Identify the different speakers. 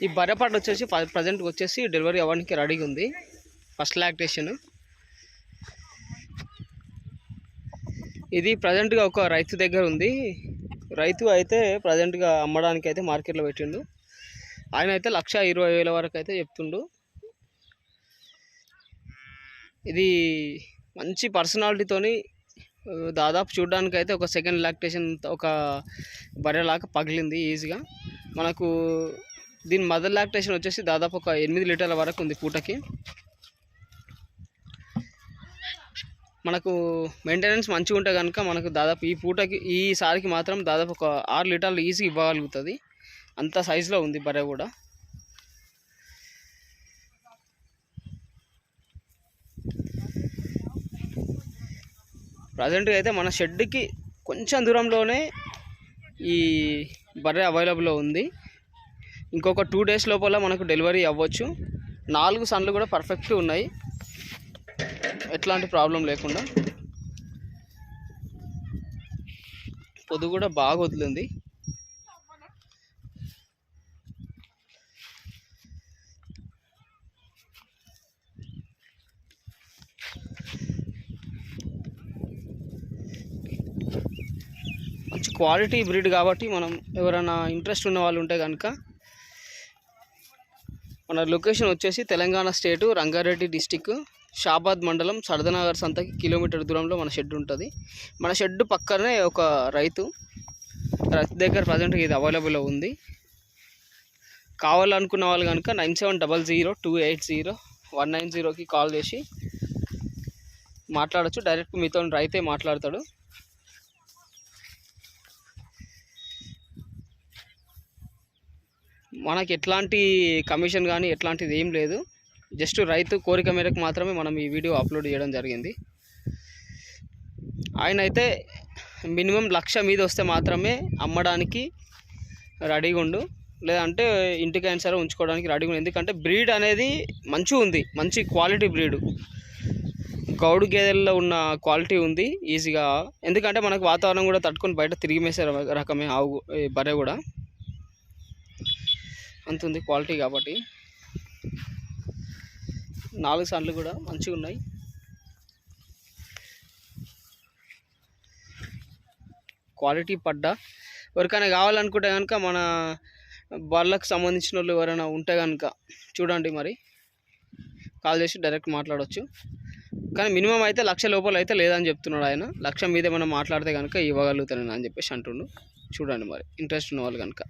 Speaker 1: ఈ బర్రెపాటు వచ్చేసి ప్రజెంట్ వచ్చేసి డెలివరీ అవ్వడానికి రెడీగా ఉంది. First lactation. ఇది ప్రజెంట్గా ఒక రైతు దగ్గర ఉంది. రైతు అయితే ప్రజెంట్గా అమ్మడానికి అయితే మార్కెట్లో పెట్టిండు. ఆయన అయితే 1,20,000 వరకు అయితే చెప్తుండు. ఇది మంచి పర్సనాలిటీతోని దాదాపు చూడడానికి అయితే ఒక సెకండ్ లాక్టేషన్ ఒక బర్రెలాగా పగిలింది ఈజీగా. మనకు దీని మదర్ లాక్టేషన్ వచ్చేసి దాదాపు ఒక 8 లీటర్ల వరకు ఉంది పూటకి. మనకు మెయింటెనెన్స్ మంచిగా ఉంటే కనుక మనకు దాదాపు ఈ పూటకి ఈసారికి మాత్రం దాదాపు ఒక 6 లీటర్లు ఈజీగా ఇవ్వగలుగుతుంది. అంత సైజులో ఉంది బర్రె కూడా. ప్రజెంట్గా అయితే మన షెడ్కి కొంచెం దూరంలోనే ఈ బర్రె అవైలబుల్లో ఉంది. ఇంకొక 2 డేస్ లోపల మనకు డెలివరీ అవ్వచ్చు. 4 సన్లు కూడా పర్ఫెక్ట్గా ఉన్నాయి, ఎట్లాంటి ప్రాబ్లం లేకుండా. పొద్దు కూడా బాగా వదిలింది. మంచి క్వాలిటీ బ్రీడ్ కాబట్టి మనం ఎవరైనా ఇంట్రెస్ట్ ఉన్న వాళ్ళు ఉంటే కనుక మన లొకేషన్ వచ్చేసి తెలంగాణ స్టేటు రంగారెడ్డి డిస్టిక్ షాబాద్ మండలం సర్దనగర్ సంతకి కిలోమీటర్ దూరంలో మన షెడ్ ఉంటుంది. మన షెడ్ పక్కనే ఒక రైతు దగ్గర ప్రజెంట్గా ఇది అవైలబుల్లో ఉంది. కావాలనుకున్న వాళ్ళు కనుక 9700280190కి కాల్ చేసి మాట్లాడచ్చు. డైరెక్ట్ మీతో రైతే మాట్లాడతాడు. మనకి ఎట్లాంటి కమిషన్ కానీ ఎట్లాంటిది ఏం లేదు. జస్ట్ రైతు కోరిక మేరకు మాత్రమే మనం ఈ వీడియో అప్లోడ్ చేయడం జరిగింది. ఆయన అయితే మినిమం 1,00,000 మీద వస్తే మాత్రమే అమ్మడానికి రెడీగా ఉండు, లేదంటే ఇంటికైనా సరే ఉంచుకోవడానికి రెడీగా ఉండు. ఎందుకంటే బ్రీడ్ అనేది మంచిగా ఉంది, మంచి క్వాలిటీ బ్రీడు. గౌడు గేదెల్లో ఉన్న క్వాలిటీ ఉంది ఈజీగా. ఎందుకంటే మనకు వాతావరణం కూడా తట్టుకొని బయట తిరిగి మేసే రకమే ఆవు బర్రె కూడా అంతుంది క్వాలిటీ కాబట్టి. 4 సన్లు కూడా మంచిగా ఉన్నాయి. క్వాలిటీ పడ్డా ఎవరికైనా కావాలనుకుంటే కనుక మన బర్రెలకు సంబంధించిన వాళ్ళు ఎవరైనా ఉంటే కనుక చూడండి, మరి కాల్ చేసి డైరెక్ట్ మాట్లాడవచ్చు. కానీ మినిమం అయితే 1,00,000 లోపల అయితే లేదని చెప్తున్నాడు ఆయన. 1,00,000 మీద మనం మాట్లాడితే కనుక ఇవ్వగలుగుతాను అని చెప్పేసి అంటుండు. చూడండి మరి ఇంట్రెస్ట్ ఉన్న వాళ్ళు కనుక.